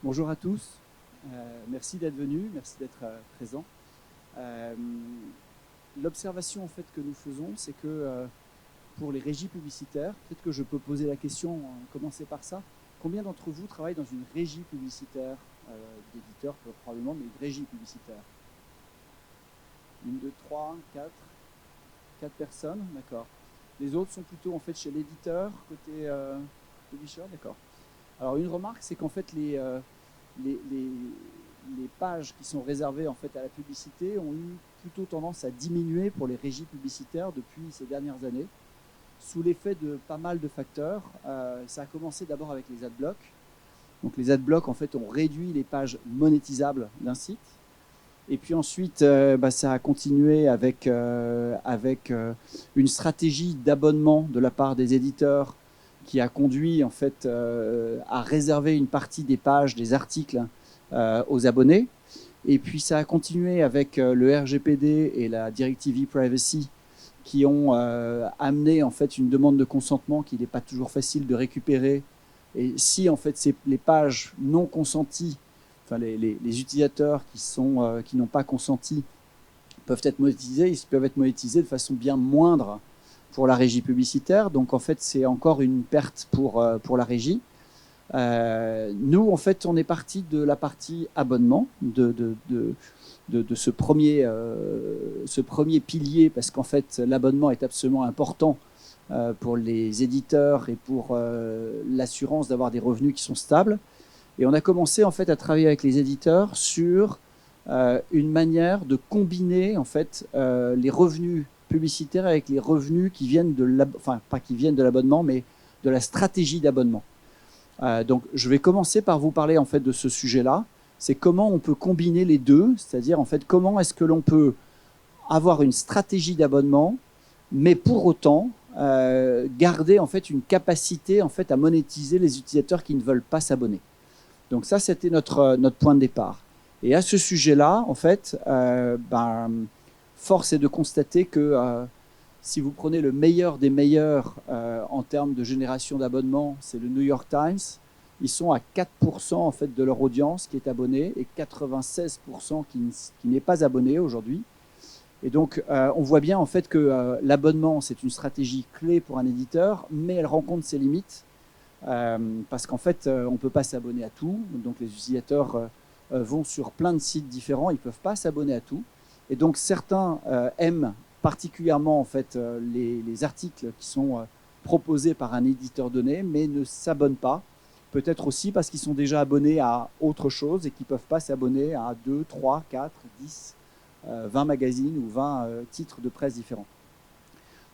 Bonjour à tous, merci d'être venus, merci d'être présents. L'observation en fait que nous faisons, c'est que pour les régies publicitaires, peut-être que je peux poser la question, commencer par ça. Combien d'entre vous travaillent dans une régie publicitaire, d'éditeur probablement, mais une régie publicitaire? Une, deux, trois, quatre personnes, d'accord. Les autres sont plutôt en fait chez l'éditeur, côté publisher, d'accord. Alors une remarque, c'est qu'en fait les pages qui sont réservées en fait à la publicité ont eu plutôt tendance à diminuer pour les régies publicitaires depuis ces dernières années, sous l'effet de pas mal de facteurs. Ça a commencé d'abord avec les adblocks. Donc les adblocks en fait ont réduit les pages monétisables d'un site. Et puis ensuite, ça a continué avec une stratégie d'abonnement de la part des éditeurs qui a conduit en fait à réserver une partie des pages, des articles aux abonnés. Et puis ça a continué avec le RGPD et la directive e-privacy qui ont amené en fait une demande de consentement qui n'est pas toujours facile de récupérer. Et si en fait c'est les pages non consenties, enfin les utilisateurs qui n'ont pas consenti peuvent être monétisés, ils peuvent être monétisés de façon bien moindre pour la régie publicitaire. Donc en fait c'est encore une perte pour la régie. Nous en fait on est parti de la partie abonnement de ce premier pilier, parce qu'en fait l'abonnement est absolument important pour les éditeurs et pour l'assurance d'avoir des revenus qui sont stables. Et on a commencé en fait à travailler avec les éditeurs sur une manière de combiner en fait les revenus publicitaires avec les revenus qui viennent pas qui viennent de l'abonnement, mais de la stratégie d'abonnement. Donc je vais commencer par vous parler en fait de ce sujet-là. C'est comment on peut combiner les deux, c'est-à-dire en fait comment est-ce que l'on peut avoir une stratégie d'abonnement, mais pour autant garder en fait une capacité en fait à monétiser les utilisateurs qui ne veulent pas s'abonner. Donc ça, c'était notre point de départ. Et à ce sujet-là, en fait, force est de constater que si vous prenez le meilleur des meilleurs en termes de génération d'abonnements, c'est le New York Times. Ils sont à 4% en fait de leur audience qui est abonnée et 96% qui n'est pas abonné aujourd'hui. Et donc, on voit bien en fait que l'abonnement, c'est une stratégie clé pour un éditeur, mais elle rencontre ses limites. Parce qu'en fait, on ne peut pas s'abonner à tout. Donc les utilisateurs vont sur plein de sites différents, ils ne peuvent pas s'abonner à tout. Et donc certains aiment particulièrement en fait, les articles qui sont proposés par un éditeur donné, mais ne s'abonnent pas. Peut-être aussi parce qu'ils sont déjà abonnés à autre chose et qu'ils ne peuvent pas s'abonner à 2, 3, 4, 10, 20 magazines ou 20 titres de presse différents.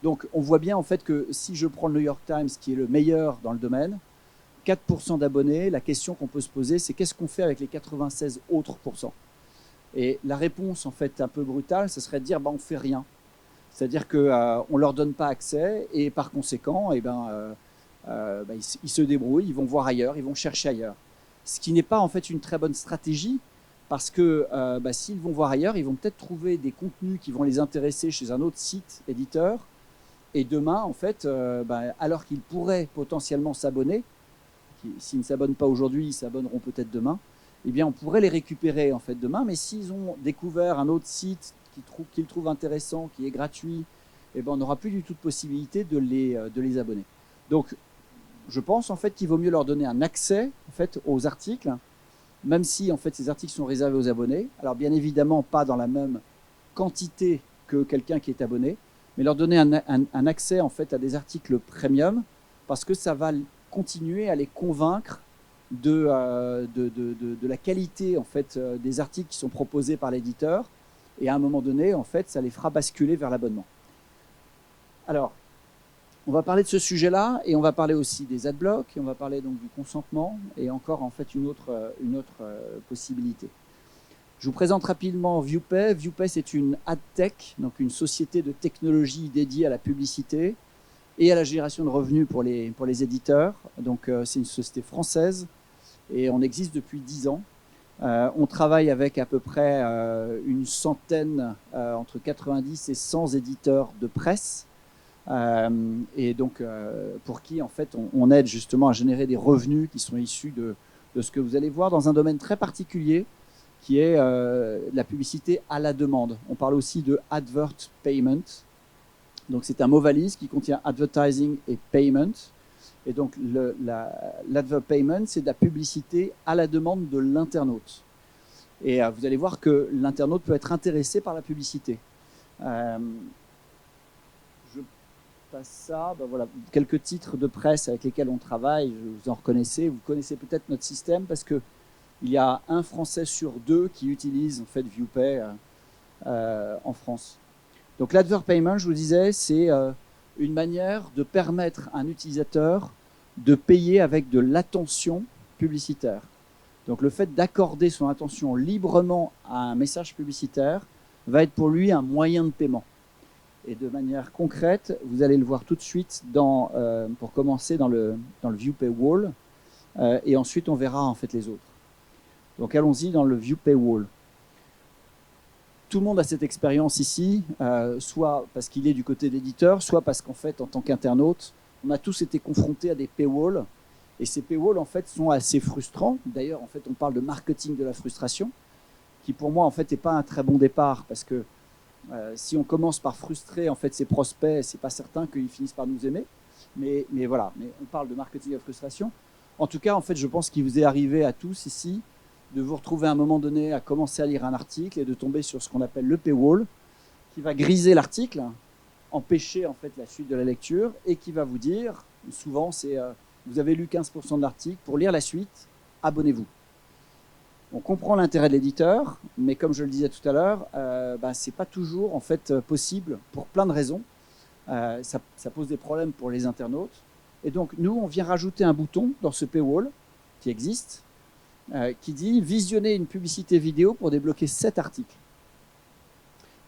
Donc on voit bien en fait que si je prends le New York Times, qui est le meilleur dans le domaine, 4% d'abonnés, la question qu'on peut se poser, c'est qu'est-ce qu'on fait avec les 96 autres pourcents? Et la réponse en fait un peu brutale, ce serait de dire on ne fait rien. C'est-à-dire qu'on ne leur donne pas accès et par conséquent, ils se débrouillent, ils vont voir ailleurs, ils vont chercher ailleurs. Ce qui n'est pas en fait une très bonne stratégie, parce que s'ils vont voir ailleurs, ils vont peut-être trouver des contenus qui vont les intéresser chez un autre site éditeur. Et demain, en fait, alors qu'ils pourraient potentiellement s'abonner, s'ils ne s'abonnent pas aujourd'hui, ils s'abonneront peut-être demain, eh bien, on pourrait les récupérer en fait demain. Mais s'ils ont découvert un autre site qu'ils trouvent intéressant, qui est gratuit, eh ben, on n'aura plus du tout de possibilité de les abonner. Donc, je pense en fait qu'il vaut mieux leur donner un accès en fait, aux articles, même si en fait, ces articles sont réservés aux abonnés. Alors, bien évidemment, pas dans la même quantité que quelqu'un qui est abonné, mais leur donner un accès en fait à des articles premium, parce que ça va continuer à les convaincre de la qualité en fait des articles qui sont proposés par l'éditeur, et à un moment donné en fait ça les fera basculer vers l'abonnement. Alors on va parler de ce sujet-là, et on va parler aussi des adblocks, et on va parler donc du consentement, et encore en fait une autre possibilité. Je vous présente rapidement ViewPay. ViewPay, c'est une AdTech, donc une société de technologie dédiée à la publicité et à la génération de revenus pour les éditeurs. Donc, c'est une société française et on existe depuis 10 ans. On travaille avec à peu près une centaine, entre 90 et 100 éditeurs de presse. Et donc, pour qui, en fait, on aide justement à générer des revenus qui sont issus de ce que vous allez voir dans un domaine très particulier qui est la publicité à la demande. On parle aussi de advert payment. Donc c'est un mot valise qui contient advertising et payment. Et donc l'advert payment, c'est de la publicité à la demande de l'internaute. Et vous allez voir que l'internaute peut être intéressé par la publicité. Je passe ça. Ben voilà, quelques titres de presse avec lesquels on travaille. Vous en reconnaissez. Vous connaissez peut-être notre système parce que il y a un Français sur deux qui utilise en fait ViewPay en France. Donc l'advert payment, je vous disais, c'est une manière de permettre à un utilisateur de payer avec de l'attention publicitaire. Donc le fait d'accorder son attention librement à un message publicitaire va être pour lui un moyen de paiement. Et de manière concrète, vous allez le voir tout de suite pour commencer dans le ViewPay Wall, et ensuite on verra en fait les autres. Donc allons-y dans le ViewPay Wall. Tout le monde a cette expérience ici, soit parce qu'il est du côté d'éditeur, soit parce qu'en fait, en tant qu'internaute, on a tous été confrontés à des paywalls. Et ces paywalls, en fait, sont assez frustrants. D'ailleurs, en fait, on parle de marketing de la frustration, qui pour moi, en fait, n'est pas un très bon départ, parce que si on commence par frustrer en fait ses prospects, c'est pas certain qu'ils finissent par nous aimer. Mais voilà, mais on parle de marketing de la frustration. En tout cas, en fait, je pense qu'il vous est arrivé à tous ici de vous retrouver à un moment donné à commencer à lire un article et de tomber sur ce qu'on appelle le paywall, qui va griser l'article, empêcher en fait la suite de la lecture, et qui va vous dire, souvent c'est vous avez lu 15% de l'article, pour lire la suite, abonnez-vous. On comprend l'intérêt de l'éditeur, mais comme je le disais tout à l'heure, c'est pas toujours en fait possible pour plein de raisons. Ça pose des problèmes pour les internautes. Et donc nous, on vient rajouter un bouton dans ce paywall qui existe, qui dit visionner une publicité vidéo pour débloquer 7 articles.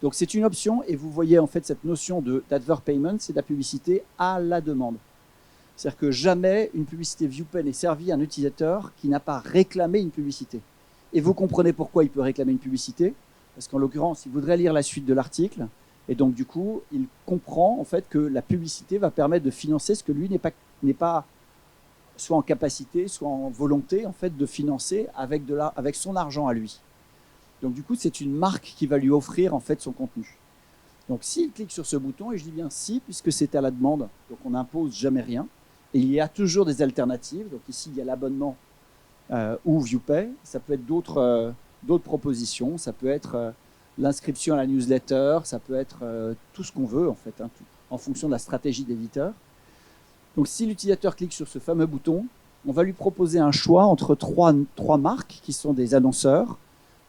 Donc c'est une option, et vous voyez en fait cette notion d'advert payment, c'est de la publicité à la demande. C'est-à-dire que jamais une publicité ViewPay n'est servie à un utilisateur qui n'a pas réclamé une publicité. Et vous comprenez pourquoi il peut réclamer une publicité, parce qu'en l'occurrence, il voudrait lire la suite de l'article, et donc du coup, il comprend en fait que la publicité va permettre de financer ce que lui n'est pas soit en capacité, soit en volonté en fait de financer avec son argent à lui. Donc du coup, c'est une marque qui va lui offrir en fait son contenu. Donc s'il clique sur ce bouton, et je dis bien si, puisque c'est à la demande, donc on n'impose jamais rien, et il y a toujours des alternatives. Donc ici, il y a l'abonnement ou ViewPay. Ça peut être d'autres propositions, ça peut être l'inscription à la newsletter, ça peut être tout ce qu'on veut en fait, hein, en fonction de la stratégie d'éditeur. Donc si l'utilisateur clique sur ce fameux bouton, on va lui proposer un choix entre trois marques qui sont des annonceurs,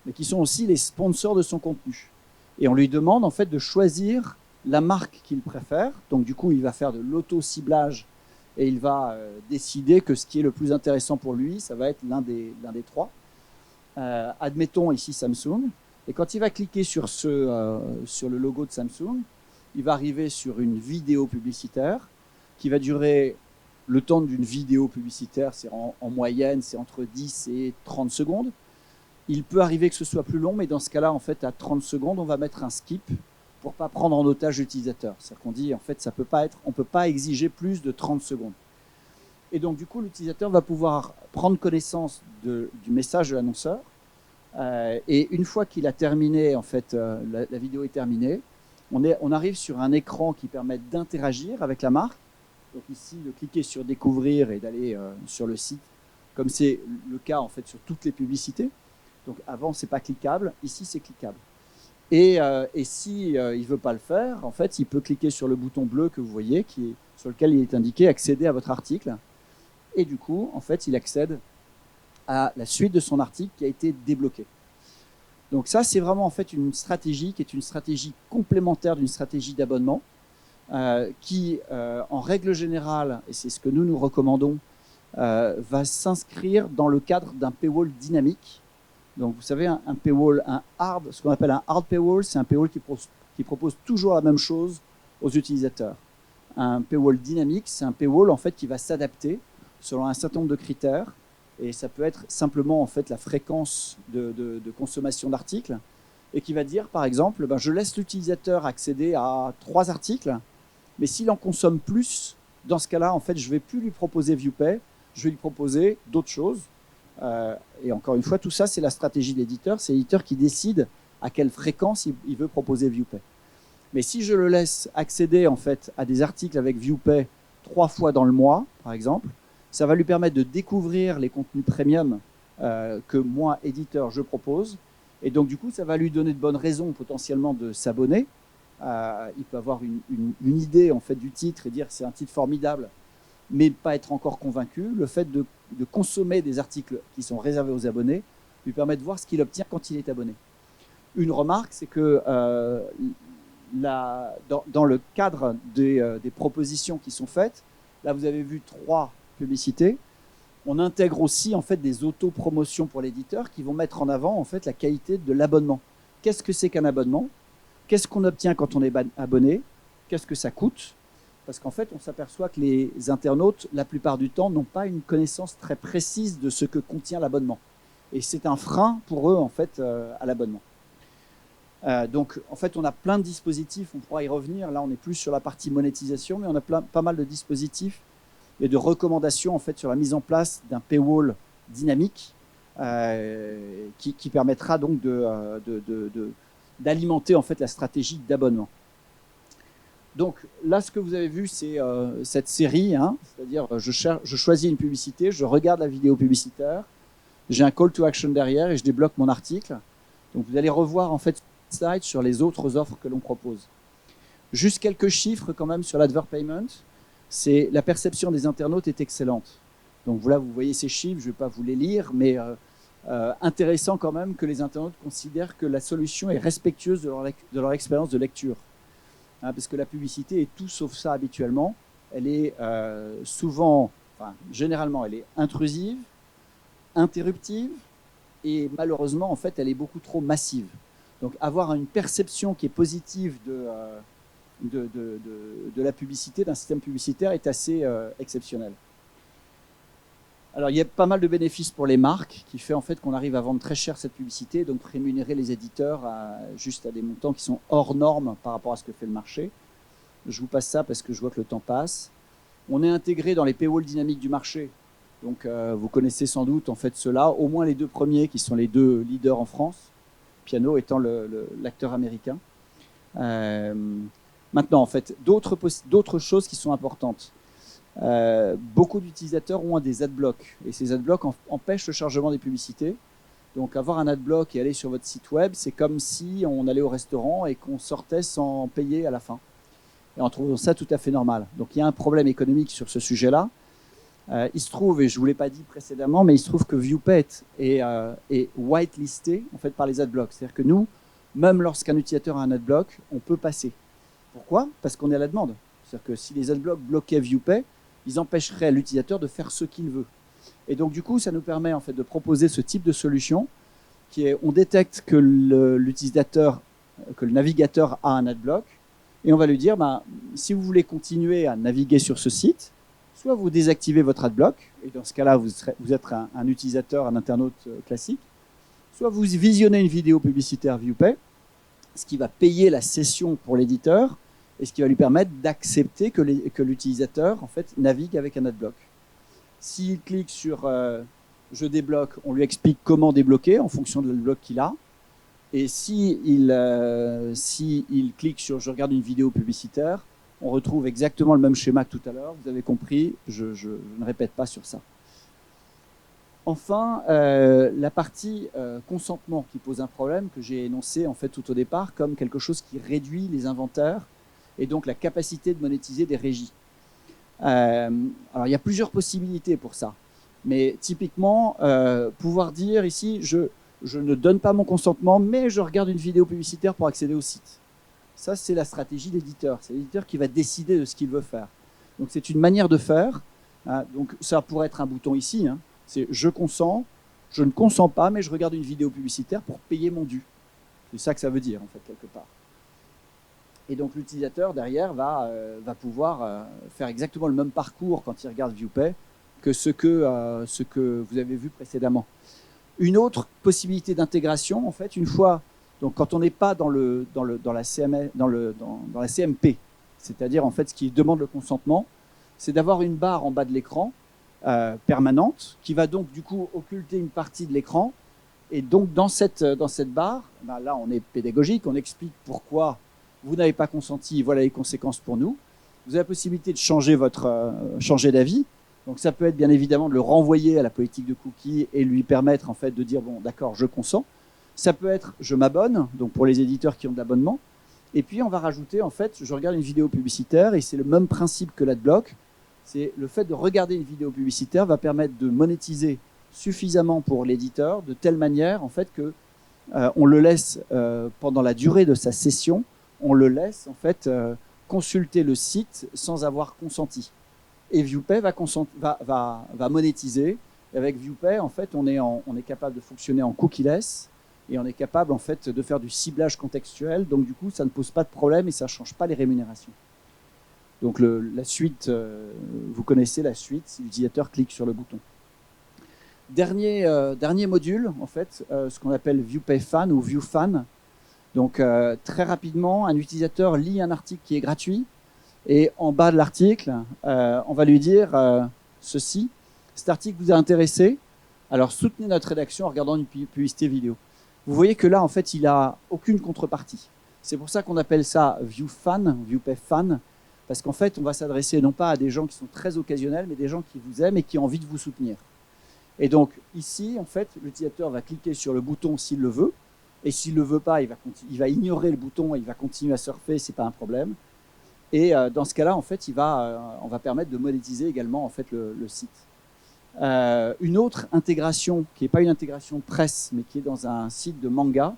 mais qui sont aussi les sponsors de son contenu. Et on lui demande en fait de choisir la marque qu'il préfère. Donc du coup, il va faire de l'auto-ciblage et il va décider que ce qui est le plus intéressant pour lui, ça va être l'un des trois. Admettons ici Samsung. Et quand il va cliquer sur le logo de Samsung, il va arriver sur une vidéo publicitaire qui va durer le temps d'une vidéo publicitaire, c'est en moyenne, c'est entre 10 et 30 secondes. Il peut arriver que ce soit plus long, mais dans ce cas-là, en fait, à 30 secondes, on va mettre un skip pour ne pas prendre en otage l'utilisateur. C'est-à-dire qu'on dit, en fait, on ne peut pas exiger plus de 30 secondes. Et donc, du coup, l'utilisateur va pouvoir prendre connaissance du message de l'annonceur. Et une fois qu'il a terminé, en fait, la vidéo est terminée, on arrive sur un écran qui permet d'interagir avec la marque. Donc ici, de cliquer sur découvrir et d'aller sur le site, comme c'est le cas en fait sur toutes les publicités. Donc avant, c'est pas cliquable, ici c'est cliquable. Et si il veut pas le faire, en fait, il peut cliquer sur le bouton bleu que vous voyez, sur lequel il est indiqué accéder à votre article. Et du coup, en fait, il accède à la suite de son article qui a été débloqué. Donc ça, c'est vraiment en fait une stratégie qui est une stratégie complémentaire d'une stratégie d'abonnement. Qui, en règle générale, et c'est ce que nous recommandons, va s'inscrire dans le cadre d'un paywall dynamique. Donc, vous savez, un paywall, ce qu'on appelle un hard paywall, c'est un paywall qui propose toujours la même chose aux utilisateurs. Un paywall dynamique, c'est un paywall en fait qui va s'adapter selon un certain nombre de critères, et ça peut être simplement en fait la fréquence de consommation d'articles, et qui va dire, par exemple, je laisse l'utilisateur accéder à 3 articles. Mais s'il en consomme plus, dans ce cas-là, en fait, je ne vais plus lui proposer ViewPay, je vais lui proposer d'autres choses. Et encore une fois, tout ça, c'est la stratégie de l'éditeur. C'est l'éditeur qui décide à quelle fréquence il veut proposer ViewPay. Mais si je le laisse accéder en fait à des articles avec ViewPay 3 fois dans le mois, par exemple, ça va lui permettre de découvrir les contenus premium que moi, éditeur, je propose. Et donc, du coup, ça va lui donner de bonnes raisons potentiellement de s'abonner. Il peut avoir une idée en fait du titre et dire c'est un titre formidable, mais pas être encore convaincu. Le fait de consommer des articles qui sont réservés aux abonnés lui permet de voir ce qu'il obtient quand il est abonné. Une remarque, c'est que dans le cadre des propositions qui sont faites, là vous avez vu 3 publicités, on intègre aussi en fait des autopromotions pour l'éditeur qui vont mettre en avant en fait la qualité de l'abonnement. Qu'est-ce que c'est qu'un abonnement? Qu'est-ce qu'on obtient quand on est abonné? Qu'est-ce que ça coûte? Parce qu'en fait, on s'aperçoit que les internautes, la plupart du temps, n'ont pas une connaissance très précise de ce que contient l'abonnement. Et c'est un frein pour eux, en fait, à l'abonnement. Donc, en fait, on a plein de dispositifs, on pourra y revenir. Là, on est plus sur la partie monétisation, mais on a pas mal de dispositifs et de recommandations, en fait, sur la mise en place d'un paywall dynamique qui permettra donc d'alimenter, en fait, la stratégie d'abonnement. Donc là, ce que vous avez vu, c'est cette série, hein, c'est-à-dire je choisis une publicité, je regarde la vidéo publicitaire, j'ai un call to action derrière et je débloque mon article. Donc vous allez revoir en fait slide sur les autres offres que l'on propose. Juste quelques chiffres quand même sur l'advert payment. C'est la perception des internautes est excellente. Donc là, vous voyez ces chiffres, je ne vais pas vous les lire, mais intéressant quand même que les internautes considèrent que la solution est respectueuse de leur expérience de lecture. Hein, parce que la publicité est tout sauf ça habituellement. Elle est généralement, elle est intrusive, interruptive, et malheureusement, en fait, elle est beaucoup trop massive. Donc, avoir une perception qui est positive de la publicité, d'un système publicitaire, est assez exceptionnel. Alors, il y a pas mal de bénéfices pour les marques, qui fait en fait qu'on arrive à vendre très cher cette publicité, donc rémunérer les éditeurs juste à des montants qui sont hors normes par rapport à ce que fait le marché. Je vous passe ça parce que je vois que le temps passe. On est intégré dans les paywalls dynamiques du marché. Donc, vous connaissez sans doute en fait ceux-là, au moins les 2 premiers qui sont les 2 leaders en France, Piano étant l'acteur américain. Maintenant, en fait, d'autres choses qui sont importantes. Beaucoup d'utilisateurs ont des adblocks et ces adblocks empêchent le chargement des publicités. Donc avoir un adblock et aller sur votre site web, c'est comme si on allait au restaurant et qu'on sortait sans payer à la fin. Et en trouvant ça tout à fait normal. Donc il y a un problème économique sur ce sujet-là. Il se trouve, et je ne vous l'ai pas dit précédemment, mais il se trouve que ViewPay est whitelisté en fait, par les adblocks. C'est-à-dire que nous, même lorsqu'un utilisateur a un adblock, on peut passer. Pourquoi? Parce qu'on est à la demande. C'est-à-dire que si les adblocks bloquaient ViewPay, ils empêcheraient l'utilisateur de faire ce qu'il veut. Et donc, du coup, ça nous permet en fait de proposer ce type de solution qui est, on détecte que l'utilisateur, que le navigateur a un adblock et on va lui dire, si vous voulez continuer à naviguer sur ce site, soit vous désactivez votre adblock, et dans ce cas-là, vous êtes un utilisateur, un internaute classique, soit vous visionnez une vidéo publicitaire ViewPay, ce qui va payer la session pour l'éditeur, et ce qui va lui permettre d'accepter que l'utilisateur en fait, navigue avec un adblock. S'il clique sur je débloque, on lui explique comment débloquer en fonction de l'adblock qu'il a. Et s'il clique sur je regarde une vidéo publicitaire, on retrouve exactement le même schéma que tout à l'heure. Vous avez compris, je ne répète pas sur ça. Enfin, la partie consentement qui pose un problème que j'ai énoncé en fait tout au départ comme quelque chose qui réduit les inventaires et donc la capacité de monétiser des régies. Alors, il y a plusieurs possibilités pour ça. Mais typiquement, pouvoir dire ici, je ne donne pas mon consentement, mais je regarde une vidéo publicitaire pour accéder au site. Ça, c'est la stratégie de l'éditeur. C'est l'éditeur qui va décider de ce qu'il veut faire. Donc, c'est une manière de faire. Donc, ça pourrait être un bouton ici. Hein. C'est je consens, je ne consens pas, mais je regarde une vidéo publicitaire pour payer mon dû. C'est ça que ça veut dire, en fait, quelque part. Et donc, l'utilisateur, derrière, va pouvoir faire exactement le même parcours quand il regarde ViewPay que ce que vous avez vu précédemment. Une autre possibilité d'intégration, en fait, une fois, donc quand on n'est pas dans la CMP, c'est-à-dire, en fait, ce qui demande le consentement, c'est d'avoir une barre en bas de l'écran permanente qui va donc du coup occulter une partie de l'écran. Et donc dans cette barre, ben là on est pédagogique, on explique pourquoi vous n'avez pas consenti, voilà les conséquences pour nous. Vous avez la possibilité de changer d'avis. Donc ça peut être bien évidemment de le renvoyer à la politique de cookies et lui permettre en fait de dire bon d'accord je consens. Ça peut être je m'abonne, donc pour les éditeurs qui ont de l'abonnement. Et puis on va rajouter en fait je regarde une vidéo publicitaire et c'est le même principe que l'adblock. C'est le fait de regarder une vidéo publicitaire va permettre de monétiser suffisamment pour l'éditeur de telle manière en fait que on le laisse pendant la durée de sa session, on le laisse en fait consulter le site sans avoir consenti. Et ViewPay va monétiser. Et avec ViewPay, en fait, on est capable de fonctionner en cookieless et on est capable en fait de faire du ciblage contextuel. Donc du coup, ça ne pose pas de problème et ça ne change pas les rémunérations. Donc la suite, vous connaissez la suite si l'utilisateur clique sur le bouton. Dernier module, en fait, ce qu'on appelle ViewPay Fan ou ViewFan. Donc très rapidement, un utilisateur lit un article qui est gratuit et en bas de l'article, on va lui dire ceci. Cet article vous a intéressé, alors soutenez notre rédaction en regardant une publicité vidéo. Vous voyez que là, en fait, il n'a aucune contrepartie. C'est pour ça qu'on appelle ça ViewFan, ViewPay Fan, parce qu'en fait, on va s'adresser non pas à des gens qui sont très occasionnels, mais des gens qui vous aiment et qui ont envie de vous soutenir. Et donc, ici, en fait, l'utilisateur va cliquer sur le bouton s'il le veut, et s'il ne le veut pas, il va ignorer le bouton et il va continuer à surfer, ce n'est pas un problème. Et dans ce cas-là, en fait, on va permettre de monétiser également en fait, le site. Une autre intégration, qui n'est pas une intégration presse, mais qui est dans un site de manga,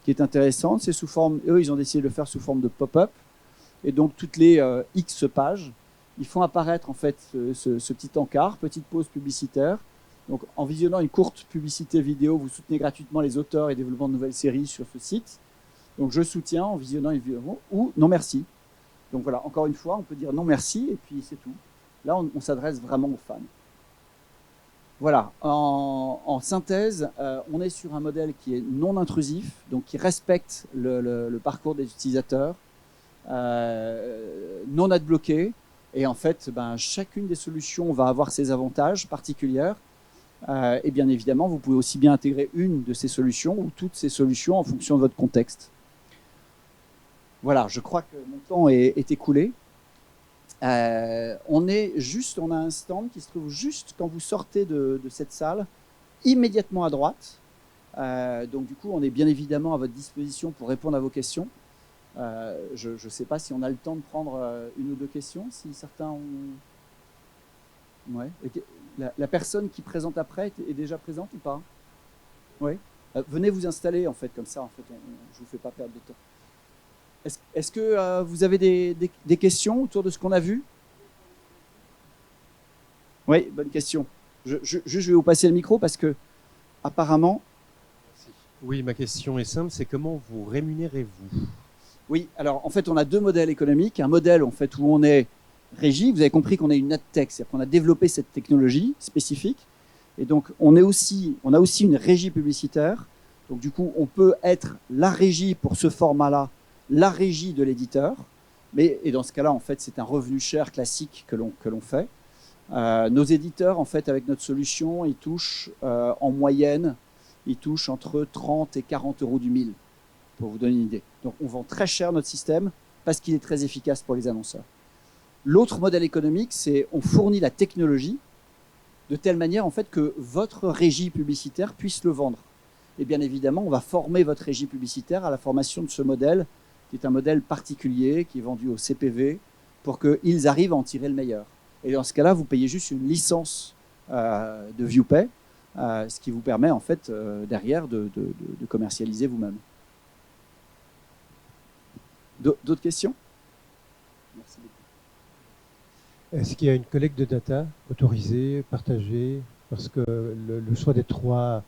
qui est intéressante, c'est sous forme, eux, ils ont décidé de le faire sous forme de pop-up. Et donc, toutes les X pages, ils font apparaître en fait ce petit encart, petite pause publicitaire. Donc, en visionnant une courte publicité vidéo, vous soutenez gratuitement les auteurs et développement de nouvelles séries sur ce site. Donc, je soutiens en visionnant une vidéo ou non merci. Donc voilà, encore une fois, on peut dire non merci et puis c'est tout. Là, on s'adresse vraiment aux fans. Voilà, en synthèse, on est sur un modèle qui est non intrusif, donc qui respecte le parcours des utilisateurs, non adbloqué, et en fait, chacune des solutions va avoir ses avantages particuliers. Et bien évidemment, vous pouvez aussi bien intégrer une de ces solutions ou toutes ces solutions en fonction de votre contexte. Voilà, je crois que mon temps est écoulé. On a un stand qui se trouve juste quand vous sortez de cette salle, immédiatement à droite. Donc du coup, on est bien évidemment à votre disposition pour répondre à vos questions. Je ne sais pas si on a le temps de prendre une ou deux questions, si certains ont... Ouais. La personne qui présente après est déjà présente ou pas? Oui. Venez vous installer, en fait, comme ça, en fait, je ne vous fais pas perdre de temps. Est-ce que vous avez des questions autour de ce qu'on a vu? Oui, bonne question. Je vais vous passer le micro parce que, apparemment... Oui, ma question est simple, c'est comment vous rémunérez-vous? Oui, alors en fait, on a deux modèles économiques. Un modèle en fait, où on est régie. Vous avez compris qu'on est une adtech, c'est-à-dire qu'on a développé cette technologie spécifique. Et donc, on a aussi une régie publicitaire. Donc, du coup, on peut être la régie pour ce format-là, la régie de l'éditeur. Et dans ce cas-là, en fait, c'est un revenu cher classique que l'on fait. Nos éditeurs, en fait, avec notre solution, ils touchent en moyenne, ils touchent entre 30 et 40 euros du 1000, pour vous donner une idée. Donc, on vend très cher notre système parce qu'il est très efficace pour les annonceurs. L'autre modèle économique, c'est on fournit la technologie de telle manière en fait, que votre régie publicitaire puisse le vendre. Et bien évidemment, on va former votre régie publicitaire à la formation de ce modèle, qui est un modèle particulier, qui est vendu au CPV, pour qu'ils arrivent à en tirer le meilleur. Et dans ce cas-là, vous payez juste une licence de ViewPay, ce qui vous permet en fait, derrière de commercialiser vous-même. D'autres questions? Merci beaucoup. Est-ce qu'il y a une collecte de data autorisée, partagée? Parce que le choix des 3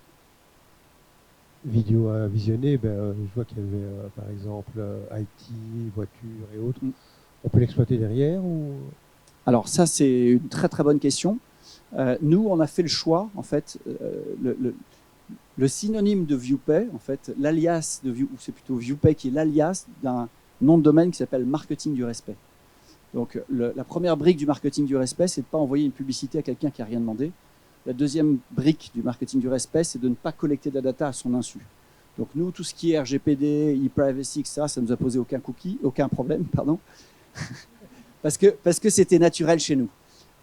vidéos à visionner, je vois qu'il y avait par exemple IT, voiture et autres. On peut l'exploiter derrière ou... Alors ça, c'est une très très bonne question. Nous, on a fait le choix, en fait, le synonyme de ViewPay, en fait, l'alias de c'est plutôt ViewPay qui est l'alias d'un nom de domaine qui s'appelle marketing du respect. Donc la première brique du marketing du respect, c'est de ne pas envoyer une publicité à quelqu'un qui n'a rien demandé. La deuxième brique du marketing du respect, c'est de ne pas collecter de la data à son insu. Donc nous, tout ce qui est RGPD, e-privacy, etc., ça ne nous a posé aucun problème, pardon, parce que c'était naturel chez nous.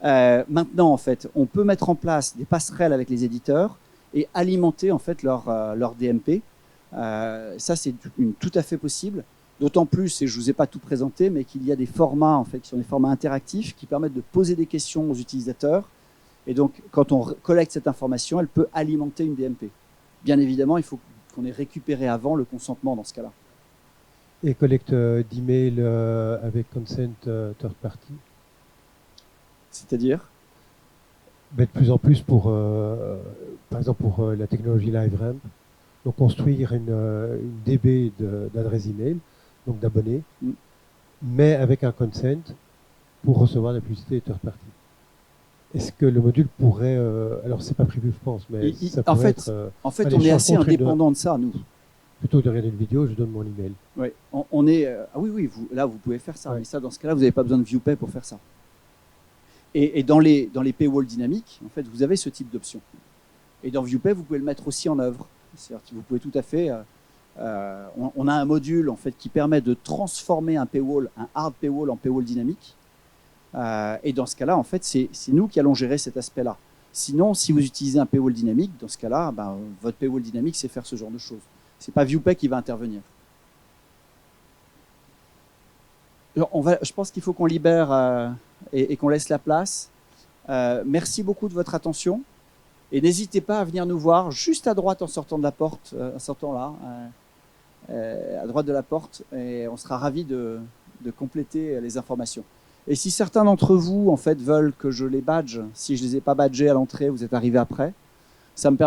Maintenant, en fait, on peut mettre en place des passerelles avec les éditeurs et alimenter en fait leur DMP. Ça, c'est tout à fait possible. D'autant plus, et je ne vous ai pas tout présenté, mais qu'il y a des formats en fait, qui sont des formats interactifs qui permettent de poser des questions aux utilisateurs. Et donc, quand on collecte cette information, elle peut alimenter une DMP. Bien évidemment, il faut qu'on ait récupéré avant le consentement dans ce cas-là. Et collecte d'emails avec consent third party. C'est-à-dire de plus en plus par exemple pour la technologie LiveRamp, donc construire une DB d'adresse email, donc d'abonnés, mais avec un consent pour recevoir la publicité third party. Est-ce que le module pourrait, alors c'est pas prévu je pense, mais ça pourrait être... En fait, on est assez indépendant de ça, nous. Plutôt que de regarder une vidéo, je donne mon email. Oui, on est... oui, là vous pouvez faire ça, mais ça, dans ce cas-là, vous n'avez pas besoin de ViewPay pour faire ça. Et dans les paywalls dynamiques, en fait, vous avez ce type d'option. Et dans ViewPay, vous pouvez le mettre aussi en œuvre. C'est-à-dire que vous pouvez tout à fait... on a un module en fait, qui permet de transformer un paywall, un hard paywall en paywall dynamique. Et dans ce cas-là, en fait, c'est nous qui allons gérer cet aspect-là. Sinon, si vous utilisez un paywall dynamique, dans ce cas-là, votre paywall dynamique, c'est faire ce genre de choses. Ce n'est pas ViewPay qui va intervenir. Alors, je pense qu'il faut qu'on libère et qu'on laisse la place. Merci beaucoup de votre attention. Et n'hésitez pas à venir nous voir juste à droite en sortant de la porte, en sortant là, à droite de la porte. Et on sera ravis de compléter les informations. Et si certains d'entre vous, en fait, veulent que je les badge, si je les ai pas badgés à l'entrée, vous êtes arrivés après, ça nous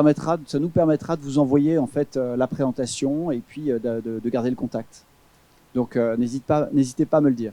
permettra de vous envoyer, en fait, la présentation et puis de garder le contact. Donc, n'hésitez pas à me le dire.